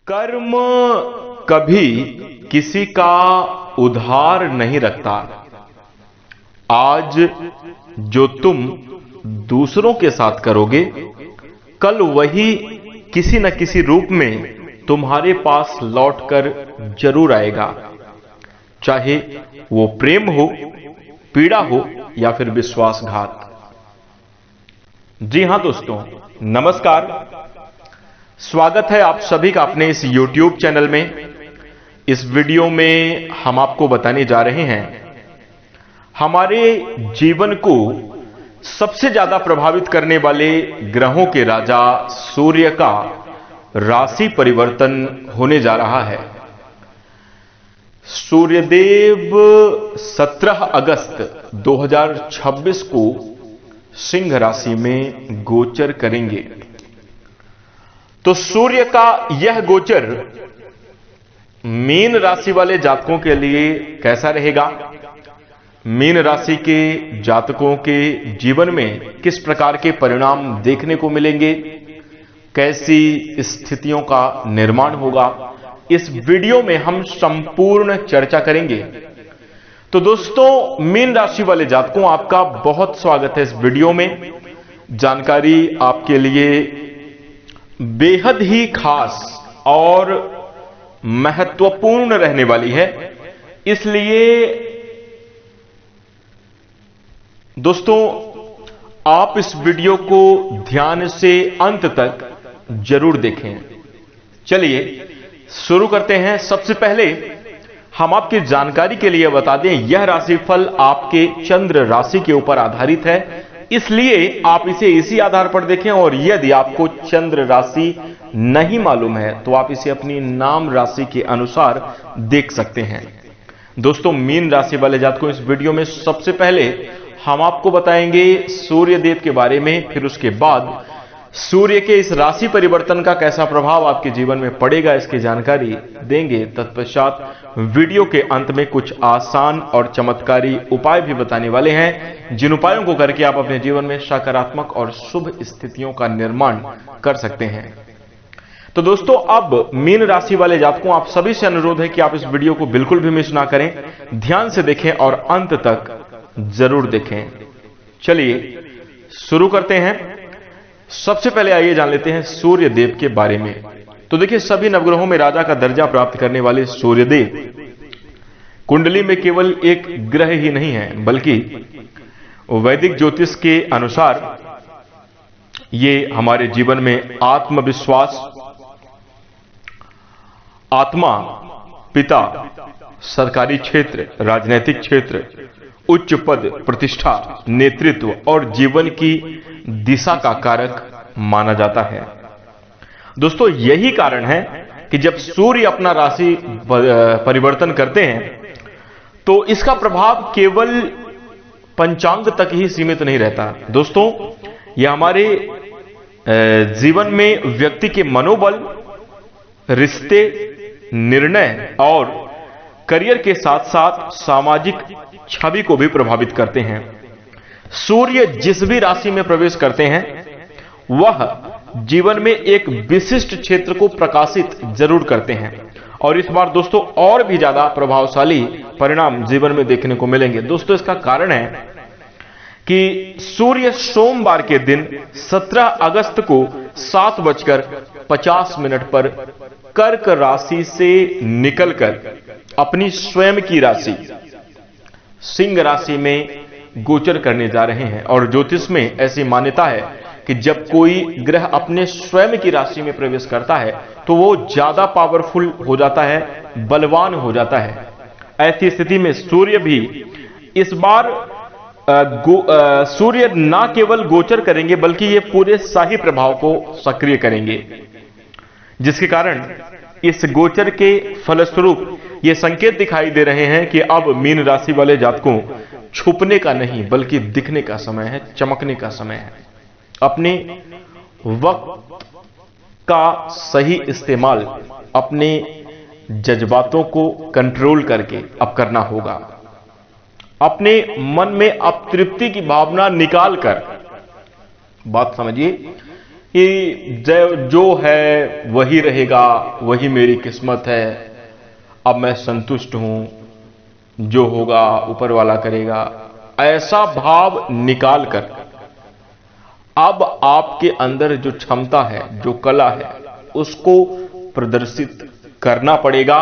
कर्म कभी किसी का उधार नहीं रखता। आज जो तुम दूसरों के साथ करोगे, कल वही किसी न किसी रूप में तुम्हारे पास लौटकर जरूर आएगा, चाहे वो प्रेम हो, पीड़ा हो या फिर विश्वासघात। जी हां दोस्तों, नमस्कार। स्वागत है आप सभी का अपने इस YouTube चैनल में। इस वीडियो में हम आपको बताने जा रहे हैं हमारे जीवन को सबसे ज्यादा प्रभावित करने वाले ग्रहों के राजा सूर्य का राशि परिवर्तन होने जा रहा है। सूर्यदेव 17 अगस्त 2026 को सिंह राशि में गोचर करेंगे। तो सूर्य का यह गोचर मीन राशि वाले जातकों के लिए कैसा रहेगा? मीन राशि के जातकों के जीवन में किस प्रकार के परिणाम देखने को मिलेंगे? कैसी स्थितियों का निर्माण होगा? इस वीडियो में हम संपूर्ण चर्चा करेंगे। तो दोस्तों, मीन राशि वाले जातकों, आपका बहुत स्वागत है इस वीडियो में। जानकारी आपके लिए बेहद ही खास और महत्वपूर्ण रहने वाली है, इसलिए दोस्तों आप इस वीडियो को ध्यान से अंत तक जरूर देखें। चलिए शुरू करते हैं। सबसे पहले हम आपकी जानकारी के लिए बता दें, यह राशिफल आपके चंद्र राशि के ऊपर आधारित है, इसलिए आप इसे इसी आधार पर देखें। और यदि आपको चंद्र राशि नहीं मालूम है तो आप इसे अपनी नाम राशि के अनुसार देख सकते हैं। दोस्तों, मीन राशि वाले जातकों, इस वीडियो में सबसे पहले हम आपको बताएंगे सूर्य देव के बारे में, फिर उसके बाद सूर्य के इस राशि परिवर्तन का कैसा प्रभाव आपके जीवन में पड़ेगा, इसकी जानकारी देंगे। तत्पश्चात वीडियो के अंत में कुछ आसान और चमत्कारी उपाय भी बताने वाले हैं, जिन उपायों को करके आप अपने जीवन में सकारात्मक और शुभ स्थितियों का निर्माण कर सकते हैं। तो दोस्तों, अब मीन राशि वाले जातकों, आप सभी से अनुरोध है कि आप इस वीडियो को बिल्कुल भी मिस ना करें, ध्यान से देखें और अंत तक जरूर देखें। चलिए शुरू करते हैं। सबसे पहले आइए जान लेते हैं सूर्य देव के बारे में। तो देखिए, सभी नवग्रहों में राजा का दर्जा प्राप्त करने वाले सूर्य देव कुंडली में केवल एक ग्रह ही नहीं है, बल्कि वैदिक ज्योतिष के अनुसार ये हमारे जीवन में आत्मविश्वास, आत्मा, पिता, सरकारी क्षेत्र, राजनीतिक क्षेत्र, उच्च पद, प्रतिष्ठा, नेतृत्व और जीवन की दिशा का कारक माना जाता है। दोस्तों, यही कारण है कि जब सूर्य अपना राशि परिवर्तन करते हैं तो इसका प्रभाव केवल पंचांग तक ही सीमित नहीं रहता। दोस्तों, यह हमारे जीवन में व्यक्ति के मनोबल, रिश्ते, निर्णय और करियर के साथ साथ सामाजिक छवि को भी प्रभावित करते हैं। सूर्य जिस भी राशि में प्रवेश करते हैं वह जीवन में एक विशिष्ट क्षेत्र को प्रकाशित जरूर करते हैं, और इस बार दोस्तों और भी ज्यादा प्रभावशाली परिणाम जीवन में देखने को मिलेंगे। दोस्तों, इसका कारण है कि सूर्य सोमवार के दिन 17 अगस्त को 7:50 पर कर्क राशि से निकलकर अपनी स्वयं की राशि सिंह राशि में गोचर करने जा रहे हैं। और ज्योतिष में ऐसी मान्यता है कि जब कोई ग्रह अपने स्वयं की राशि में प्रवेश करता है तो वो ज्यादा पावरफुल हो जाता है, बलवान हो जाता है। ऐसी स्थिति में सूर्य भी इस बार सूर्य ना केवल गोचर करेंगे बल्कि ये पूरे शाही प्रभाव को सक्रिय करेंगे, जिसके कारण इस गोचर के फलस्वरूप ये संकेत दिखाई दे रहे हैं कि अब मीन राशि वाले जातकों छुपने का नहीं बल्कि दिखने का समय है, चमकने का समय है। अपने वक्त का सही इस्तेमाल अपने जज्बातों को कंट्रोल करके अब करना होगा। अपने मन में अतृप्ति की भावना निकालकर, बात समझिए, कि जो है वही रहेगा, वही मेरी किस्मत है, अब मैं संतुष्ट हूं, जो होगा ऊपर वाला करेगा, ऐसा भाव निकालकर अब आपके अंदर जो क्षमता है, जो कला है, उसको प्रदर्शित करना पड़ेगा।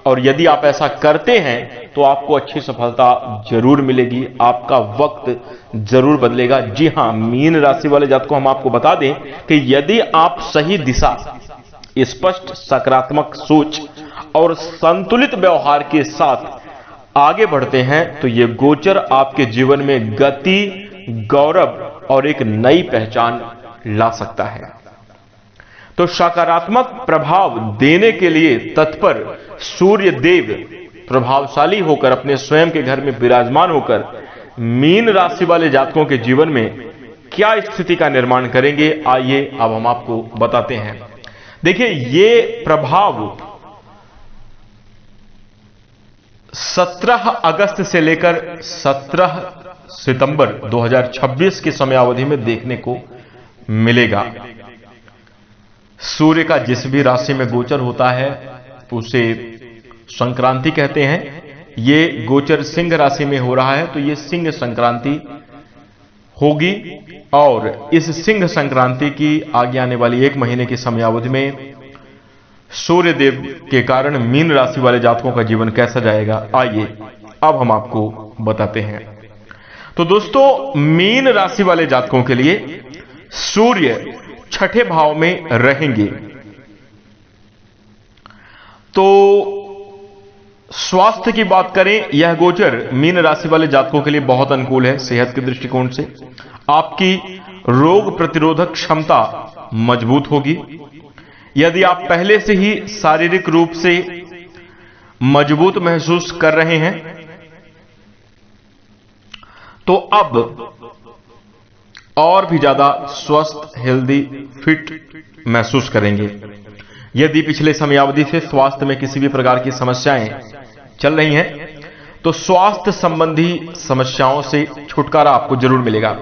और यदि आप ऐसा करते हैं तो आपको अच्छी सफलता जरूर मिलेगी, आपका वक्त जरूर बदलेगा। जी हां, मीन राशि वाले जातकों, हम आपको बता दें कि यदि आप सही दिशा, स्पष्ट सकारात्मक सोच और संतुलित व्यवहार के साथ आगे बढ़ते हैं तो यह गोचर आपके जीवन में गति, गौरव और एक नई पहचान ला सकता है। तो सकारात्मक प्रभाव देने के लिए तत्पर सूर्य देव प्रभावशाली होकर अपने स्वयं के घर में विराजमान होकर मीन राशि वाले जातकों के जीवन में क्या स्थिति का निर्माण करेंगे, आइए अब हम आपको बताते हैं। देखिए, ये प्रभाव 17 अगस्त से लेकर 17 सितंबर 2026 की समयावधि में देखने को मिलेगा। सूर्य का जिस भी राशि में गोचर होता है उसे संक्रांति कहते हैं। ये गोचर सिंह राशि में हो रहा है तो ये सिंह संक्रांति होगी। और इस सिंह संक्रांति की आगे आने वाली 1 महीने की समयावधि में सूर्य देव के कारण मीन राशि वाले जातकों का जीवन कैसा जाएगा, आइए अब हम आपको बताते हैं। तो दोस्तों, मीन राशि वाले जातकों के लिए सूर्य 6ठे भाव में रहेंगे तो स्वास्थ्य की बात करें, यह गोचर मीन राशि वाले जातकों के लिए बहुत अनुकूल है। सेहत के दृष्टिकोण से आपकी रोग प्रतिरोधक क्षमता मजबूत होगी। यदि आप पहले से ही शारीरिक रूप से मजबूत महसूस कर रहे हैं तो अब और भी ज्यादा स्वस्थ, हेल्दी, फिट महसूस करेंगे। यदि पिछले समयावधि से स्वास्थ्य में किसी भी प्रकार की समस्याएं चल रही हैं तो स्वास्थ्य संबंधी समस्याओं से छुटकारा आपको जरूर मिलेगा।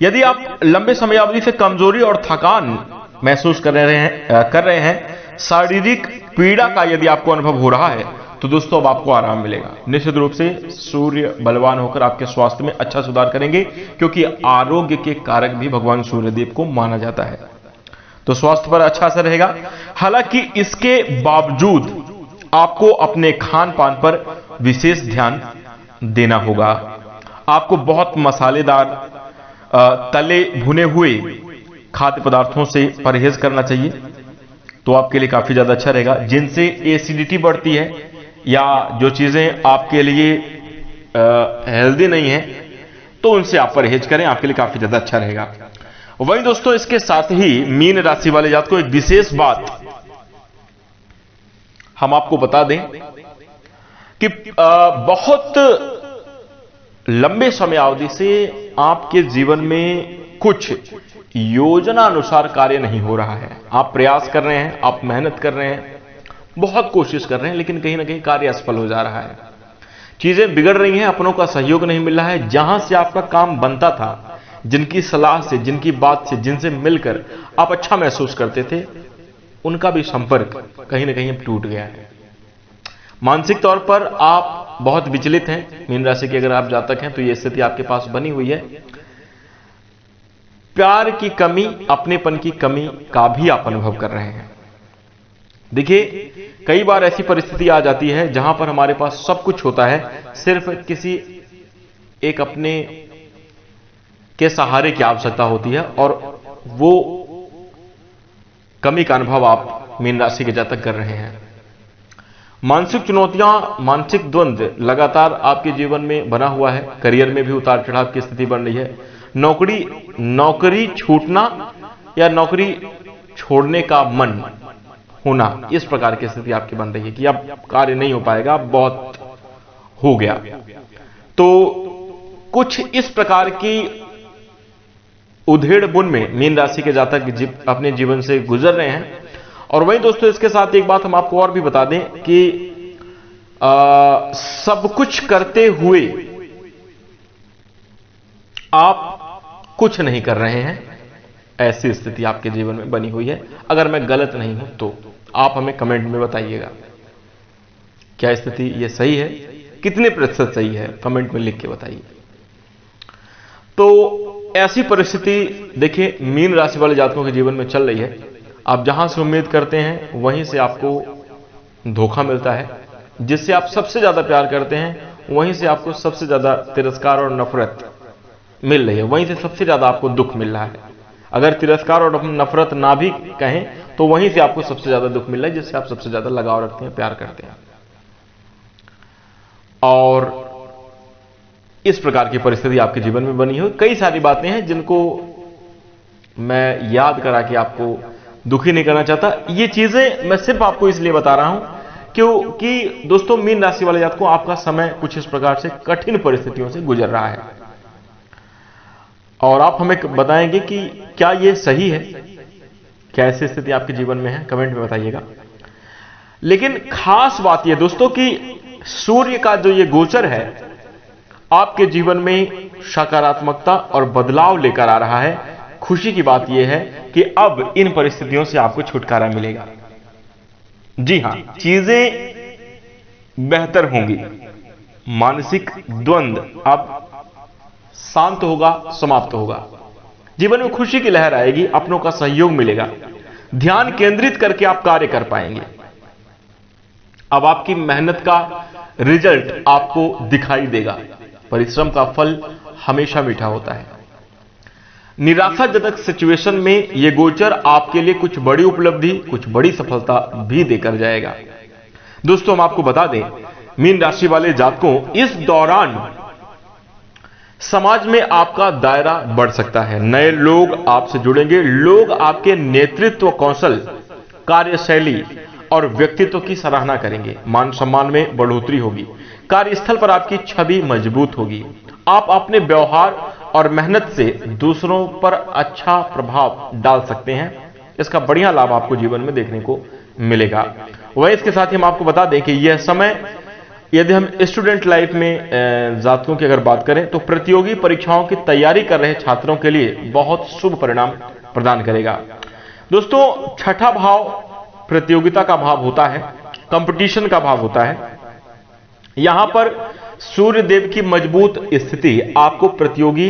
यदि आप लंबे समयावधि से कमजोरी और थकान महसूस कर रहे हैं, शारीरिक पीड़ा का यदि आपको अनुभव हो रहा है तो दोस्तों अब आपको आराम मिलेगा। निश्चित रूप से सूर्य बलवान होकर आपके स्वास्थ्य में अच्छा सुधार करेंगे, क्योंकि आरोग्य के कारक भी भगवान सूर्यदेव को माना जाता है। तो स्वास्थ्य पर अच्छा असर रहेगा। हालांकि इसके बावजूद आपको अपने खान पान पर विशेष ध्यान देना होगा। आपको बहुत मसालेदार, तले भुने हुए खाद्य पदार्थों से परहेज करना चाहिए, तो आपके लिए काफी ज्यादा अच्छा रहेगा। जिनसे एसिडिटी बढ़ती है या जो चीजें आपके लिए हेल्दी नहीं है तो उनसे आप परहेज करें, आपके लिए काफी ज्यादा अच्छा रहेगा। वहीं दोस्तों, इसके साथ ही मीन राशि वाले जातकों को एक विशेष बात हम आपको बता दें कि बहुत लंबे समय अवधि से आपके जीवन में कुछ योजना अनुसार कार्य नहीं हो रहा है। आप प्रयास कर रहे हैं, आप मेहनत कर रहे हैं, बहुत कोशिश कर रहे हैं, लेकिन कहीं ना कहीं कार्य असफल हो जा रहा है। चीजें बिगड़ रही हैं, अपनों का सहयोग नहीं मिल रहा है। जहां से आपका काम बनता था, जिनकी सलाह से, जिनकी बात से, जिनसे मिलकर आप अच्छा महसूस करते थे, उनका भी संपर्क कहीं ना कहीं अब टूट गया है। मानसिक तौर पर आप बहुत विचलित हैं। मीन राशि के अगर आप जातक हैं तो यह स्थिति आपके पास बनी हुई है। प्यार की कमी, अपनेपन की कमी का भी आप अनुभव कर रहे हैं। देखिए, कई बार ऐसी परिस्थिति आ जाती है जहां पर हमारे पास सब कुछ होता है, सिर्फ किसी एक अपने के सहारे की आवश्यकता होती है, और वो कमी का अनुभव आप मीन राशि के जातक कर रहे हैं। मानसिक चुनौतियां, मानसिक द्वंद्व लगातार आपके जीवन में बना हुआ है। करियर में भी उतार चढ़ाव की स्थिति बन रही है। नौकरी छूटना या नौकरी छोड़ने का मन होना, इस प्रकार की स्थिति आपकी बन रही है कि अब कार्य नहीं हो पाएगा, बहुत हो गया। तो कुछ इस प्रकार की उधेड़ बुन में मीन राशि के जातक अपने जीवन से गुजर रहे हैं। और वहीं दोस्तों, इसके साथ एक बात हम आपको और भी बता दें कि सब कुछ करते हुए आप कुछ नहीं कर रहे हैं, ऐसी स्थिति आपके जीवन में बनी हुई है। अगर मैं गलत नहीं हूं तो आप हमें कमेंट में बताइएगा, क्या स्थिति ये सही है, कितने प्रतिशत सही है, कमेंट में लिख के बताइए। तो ऐसी परिस्थिति देखिए मीन राशि वाले जातकों के जीवन में चल रही है। आप जहां से उम्मीद करते हैं वहीं से आपको धोखा मिलता है, जिससे आप सबसे ज्यादा प्यार करते हैं वहीं से आपको सबसे ज्यादा तिरस्कार और नफरत मिल रही है, वहीं से सबसे ज्यादा आपको दुख मिल रहा है। अगर तिरस्कार और नफरत ना भी कहें तो वहीं से आपको सबसे ज्यादा दुख मिल रहा है, जिससे आप सबसे ज्यादा लगाव रखते हैं, प्यार करते हैं। और इस प्रकार की परिस्थिति आपके जीवन में बनी हुई। कई सारी बातें हैं जिनको मैं याद करा के आपको दुखी नहीं करना चाहता। ये चीजें मैं सिर्फ आपको इसलिए बता रहा हूं क्योंकि दोस्तों मीन राशि वाले जातकों आपका समय कुछ इस प्रकार से कठिन परिस्थितियों से गुजर रहा है, और आप हमें बताएंगे कि क्या ये सही है, क्या ऐसी स्थिति आपके जीवन में है, कमेंट में बताइएगा। लेकिन खास बात यह दोस्तों कि सूर्य का जो ये गोचर है आपके जीवन में सकारात्मकता और बदलाव लेकर आ रहा है। खुशी की बात यह है कि अब इन परिस्थितियों से आपको छुटकारा मिलेगा। जी हां, चीजें बेहतर होंगी, मानसिक द्वंद्व अब शांत होगा, समाप्त होगा, जीवन में खुशी की लहर आएगी, अपनों का सहयोग मिलेगा, ध्यान केंद्रित करके आप कार्य कर पाएंगे। अब आपकी मेहनत का रिजल्ट आपको दिखाई देगा। परिश्रम का फल हमेशा मीठा होता है। निराशाजनक सिचुएशन में यह गोचर आपके लिए कुछ बड़ी उपलब्धि, कुछ बड़ी सफलता भी देकर जाएगा। दोस्तों हम आपको बता दें, मीन राशि वाले जातकों इस दौरान समाज में आपका दायरा बढ़ सकता है। नए लोग आपसे जुड़ेंगे, लोग आपके नेतृत्व कौशल, कार्यशैली और व्यक्तित्व की सराहना करेंगे। मान सम्मान में बढ़ोतरी होगी, कार्यस्थल पर आपकी छवि मजबूत होगी। आप अपने व्यवहार और मेहनत से दूसरों पर अच्छा प्रभाव डाल सकते हैं। इसका बढ़िया लाभ आपको जीवन में देखने को मिलेगा। वहीं इसके साथ ही हम आपको बता दें कि यह समय, यदि हम स्टूडेंट लाइफ में जातकों की अगर बात करें तो प्रतियोगी परीक्षाओं की तैयारी कर रहे छात्रों के लिए बहुत शुभ परिणाम प्रदान करेगा। दोस्तों छठा भाव प्रतियोगिता का भाव होता है, कंपटीशन का भाव होता है। यहां पर सूर्य देव की मजबूत स्थिति आपको प्रतियोगी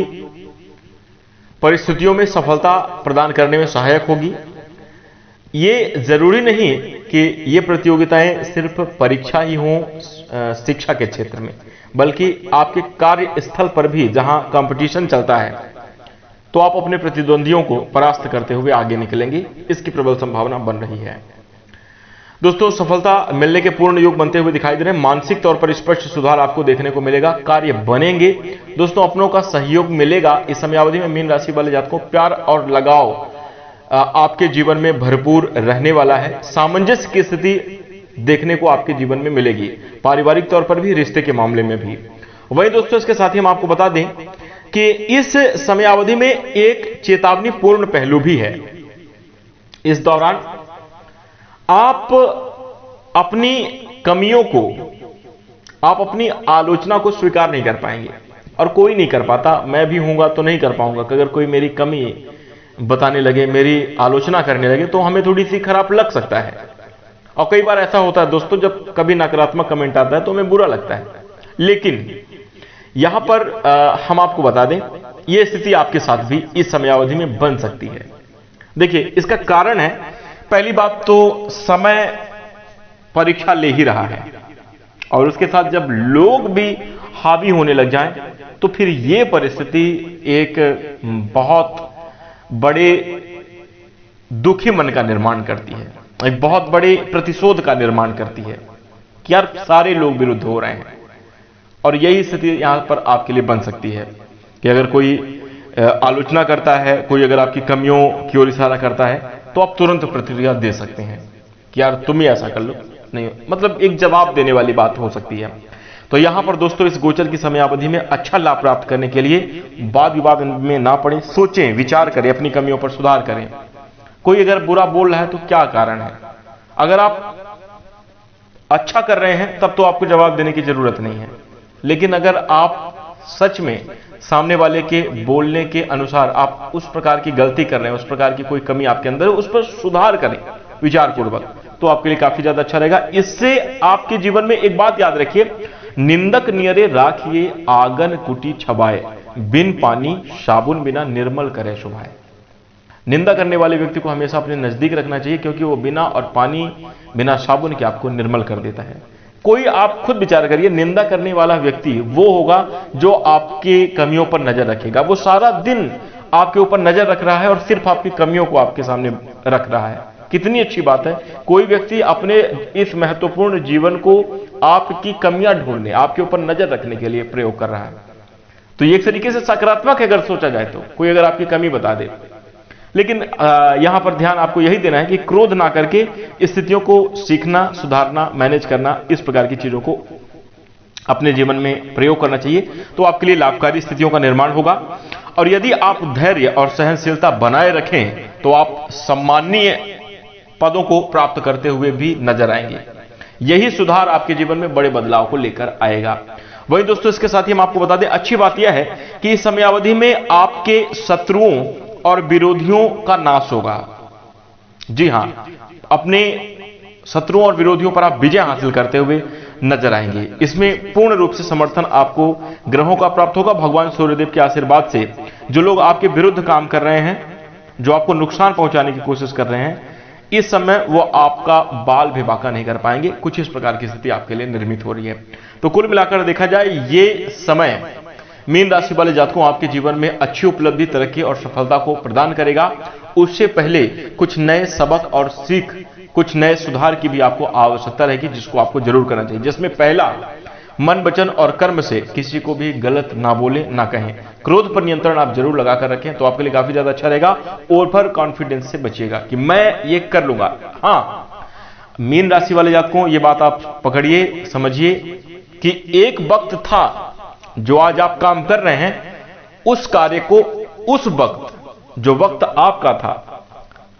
परिस्थितियों में सफलता प्रदान करने में सहायक होगी। ये जरूरी नहीं कि ये प्रतियोगिताएं सिर्फ परीक्षा ही हों शिक्षा के क्षेत्र में, बल्कि आपके कार्यस्थल पर भी जहां कंपटीशन चलता है तो आप अपने प्रतिद्वंदियों को परास्त करते हुए आगे निकलेंगे। इसकी प्रबल संभावना बन रही है। दोस्तों सफलता मिलने के पूर्ण योग बनते हुए दिखाई दे रहे हैं। मानसिक तौर पर स्पष्ट सुधार आपको देखने को मिलेगा, कार्य बनेंगे। दोस्तों अपनों का सहयोग मिलेगा। इस समयावधि में मीन राशि वाले जातकों प्यार और लगाव आपके जीवन में भरपूर रहने वाला है। सामंजस्य की स्थिति देखने को आपके जीवन में मिलेगी, पारिवारिक तौर पर भी, रिश्ते के मामले में भी। वहीं दोस्तों इसके साथ ही हम आपको बता दें कि इस समयावधि में एक चेतावनीपूर्ण पहलू भी है। इस दौरान आप अपनी कमियों को, आप अपनी आलोचना को स्वीकार नहीं कर पाएंगे, और कोई नहीं कर पाता। मैं भी हूंगा तो नहीं कर पाऊंगा। अगर कोई मेरी कमी बताने लगे, मेरी आलोचना करने लगे तो हमें थोड़ी सी खराब लग सकता है। और कई बार ऐसा होता है दोस्तों, जब कभी नकारात्मक कमेंट आता है तो हमें बुरा लगता है। लेकिन यहां पर हम आपको बता दें, यह स्थिति आपके साथ भी इस समयावधि में बन सकती है। देखिए इसका कारण है, पहली बात तो समय परीक्षा ले ही रहा है, और उसके साथ जब लोग भी हावी होने लग जाएं तो फिर यह परिस्थिति एक बहुत बड़े दुखी मन का निर्माण करती है, एक बहुत बड़े प्रतिशोध का निर्माण करती है कि यार सारे लोग विरुद्ध हो रहे हैं। और यही स्थिति यहां पर आपके लिए बन सकती है कि अगर कोई आलोचना करता है, कोई अगर आपकी कमियों की ओर इशारा करता है तो आप तुरंत प्रतिक्रिया दे सकते हैं कि यार तुम ही ऐसा कर लो, नहीं, मतलब एक जवाब देने वाली बात हो सकती है। तो यहां पर दोस्तों इस गोचर की समयावधि में अच्छा लाभ प्राप्त करने के लिए वाद विवाद में ना पड़े, सोचें, विचार करें, अपनी कमियों पर सुधार करें। कोई अगर बुरा बोल रहा है तो क्या कारण है? अगर आप अच्छा कर रहे हैं तब तो आपको जवाब देने की जरूरत नहीं है। लेकिन अगर आप सच में सामने वाले के बोलने के अनुसार आप उस प्रकार की गलती कर रहे हैं, उस प्रकार की कोई कमी आपके अंदर है, उस पर सुधार करें विचारपूर्वक, तो आपके लिए काफी ज्यादा अच्छा रहेगा। इससे आपके जीवन में एक बात याद रखिए, निंदक नियरे राखिए आंगन कुटी छबाए, बिन पानी साबुन बिना निर्मल करे शुभाए। निंदा करने वाले व्यक्ति को हमेशा अपने नजदीक रखना चाहिए, क्योंकि वो बिना और पानी बिना साबुन के आपको निर्मल कर देता है। कोई आप खुद विचार करिए, निंदा करने वाला व्यक्ति वो होगा जो आपके कमियों पर नजर रखेगा। वो सारा दिन आपके ऊपर नजर रख रहा है और सिर्फ आपकी कमियों को आपके सामने रख रहा है। कितनी अच्छी बात है, कोई व्यक्ति अपने इस महत्वपूर्ण जीवन को आपकी कमियां ढूंढने, आपके ऊपर नजर रखने के लिए प्रयोग कर रहा है। तो ये एक तरीके से सकारात्मक है अगर सोचा जाए तो, कोई अगर आपकी कमी बता दे। लेकिन यहां पर ध्यान आपको यही देना है कि क्रोध ना करके स्थितियों को सीखना, सुधारना, मैनेज करना, इस प्रकार की चीजों को अपने जीवन में प्रयोग करना चाहिए, तो आपके लिए लाभकारी स्थितियों का निर्माण होगा। और यदि आप धैर्य और सहनशीलता बनाए रखें तो आप सम्माननीय पदों को प्राप्त करते हुए भी नजर आएंगे। यही सुधार आपके जीवन में बड़े बदलाव को लेकर आएगा। वही दोस्तों, इसके साथ ही हम आपको बता दें, अच्छी बात यह है कि इस समयावधि में आपके शत्रुओं और विरोधियों का नाश होगा। जी हां, अपने शत्रुओं और विरोधियों पर आप विजय हासिल करते हुए नजर आएंगे। इसमें पूर्ण रूप से समर्थन आपको ग्रहों का प्राप्त होगा। भगवान सूर्यदेव के आशीर्वाद से जो लोग आपके विरुद्ध काम कर रहे हैं, जो आपको नुकसान पहुंचाने की कोशिश कर रहे हैं, इस समय वो आपका बाल भी बांका नहीं कर पाएंगे। कुछ इस प्रकार की स्थिति आपके लिए निर्मित हो रही है। तो कुल मिलाकर देखा जाए, ये समय मीन राशि वाले जातकों आपके जीवन में अच्छी उपलब्धि, तरक्की और सफलता को प्रदान करेगा। उससे पहले कुछ नए सबक और सीख, कुछ नए सुधार की भी आपको आवश्यकता रहेगी, जिसको आपको जरूर करना चाहिए। जिसमें पहला, मन, वचन और कर्म से किसी को भी गलत ना बोले, ना कहें। क्रोध पर नियंत्रण आप जरूर लगाकर रखें, तो आपके लिए काफी ज्यादा अच्छा रहेगा। ओवर कॉन्फिडेंस से बचिएगा कि मैं ये कर लूंगा। हाँ, मीन राशि वाले जातकों, ये बात आप पकड़िए, समझिए कि एक वक्त था जो आज आप काम कर रहे हैं, उस कार्य को उस वक्त, जो वक्त आपका था,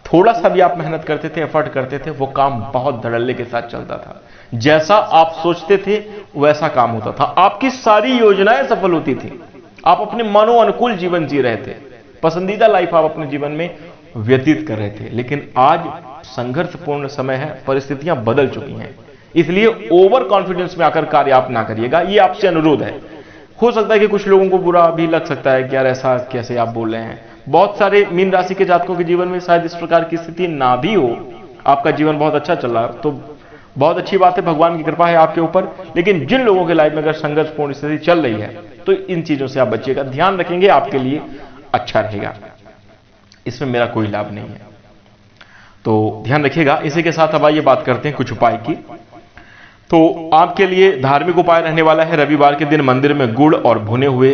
थोड़ा सा भी आप मेहनत करते थे, एफर्ट करते थे, वो काम बहुत धड़ल्ले के साथ चलता था। जैसा आप सोचते थे वैसा काम होता था, आपकी सारी योजनाएं सफल होती थी, आप अपने मनो अनुकूल जीवन जी रहे थे, पसंदीदा लाइफ आप अपने जीवन में व्यतीत कर रहे थे। लेकिन आज संघर्षपूर्ण समय है, परिस्थितियां बदल चुकी हैं, इसलिए ओवर कॉन्फिडेंस में आकर कार्य आप ना करिएगा, ये आपसे अनुरोध है। हो सकता है कि कुछ लोगों को बुरा भी लग सकता है कि यार ऐसा कैसे आप बोल रहे हैं। बहुत सारे मीन राशि के जातकों के जीवन में शायद इस प्रकार की स्थिति ना भी हो, आपका जीवन बहुत अच्छा चल रहा है, तो बहुत अच्छी बात है, भगवान की कृपा है आपके ऊपर। लेकिन जिन लोगों के लाइफ में अगर संघर्षपूर्ण स्थिति चल रही है, तो इन चीजों से आप बचिएगा, ध्यान रखेंगे, आपके लिए अच्छा रहेगा। इसमें मेरा कोई लाभ नहीं है, तो ध्यान रखिएगा। इसी के साथ अब आइए बात करते हैं कुछ उपाय की। तो आपके लिए धार्मिक उपाय रहने वाला है, रविवार के दिन मंदिर में गुड़ और भुने हुए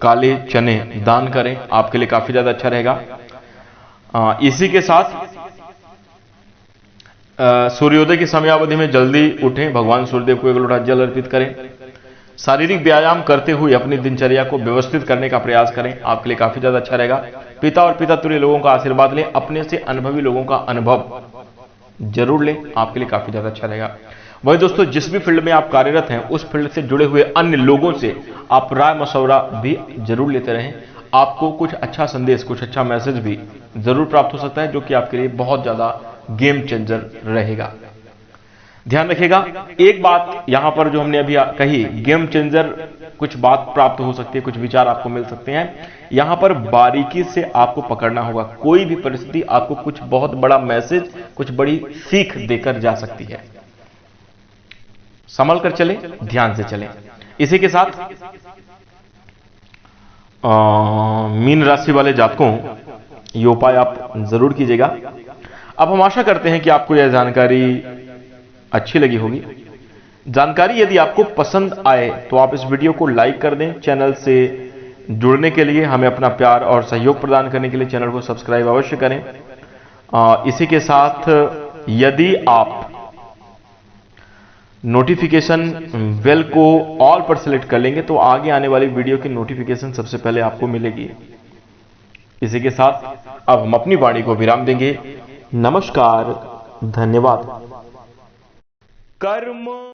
काले चने दान करें, आपके लिए काफी ज्यादा अच्छा रहेगा। इसी के साथ सूर्योदय की समयावधि में जल्दी उठें, भगवान सूर्यदेव को एक लोटा जल अर्पित करें। शारीरिक व्यायाम करते हुए अपनी दिनचर्या को व्यवस्थित करने का प्रयास करें, आपके लिए काफी ज्यादा अच्छा रहेगा। पिता और पिता तुल्य लोगों का आशीर्वाद लें, अपने से अनुभवी लोगों का अनुभव जरूर लें, आपके लिए काफी ज्यादा अच्छा रहेगा। वही दोस्तों, जिस भी फील्ड में आप कार्यरत हैं, उस फील्ड से जुड़े हुए अन्य लोगों से आप राय मशवरा भी जरूर लेते रहें। आपको कुछ अच्छा संदेश, कुछ अच्छा मैसेज भी जरूर प्राप्त हो सकता है, जो कि आपके लिए बहुत ज्यादा गेम चेंजर रहेगा। ध्यान रखिएगा, एक बात यहां पर जो हमने अभी कही, गेम चेंजर, कुछ बात प्राप्त हो सकती है, कुछ विचार आपको मिल सकते हैं। यहां पर बारीकी से आपको पकड़ना होगा। कोई भी परिस्थिति आपको कुछ बहुत बड़ा मैसेज, कुछ बड़ी सीख देकर जा सकती है। संभल कर चले, ध्यान से चलें। इसी के साथ मीन राशि वाले जातकों, ये उपाय आप जरूर कीजिएगा। अब हम आशा करते हैं कि आपको यह जानकारी अच्छी लगी होगी। जानकारी यदि आपको पसंद आए तो आप इस वीडियो को लाइक कर दें। चैनल से जुड़ने के लिए, हमें अपना प्यार और सहयोग प्रदान करने के लिए चैनल को सब्सक्राइब अवश्य करें। इसी के साथ यदि आप नोटिफिकेशन बेल को ऑल पर सिलेक्ट कर लेंगे तो आगे आने वाली वीडियो की नोटिफिकेशन सबसे पहले आपको मिलेगी। इसी के साथ अब हम अपनी वाणी को विराम देंगे। नमस्कार, धन्यवाद। कर्म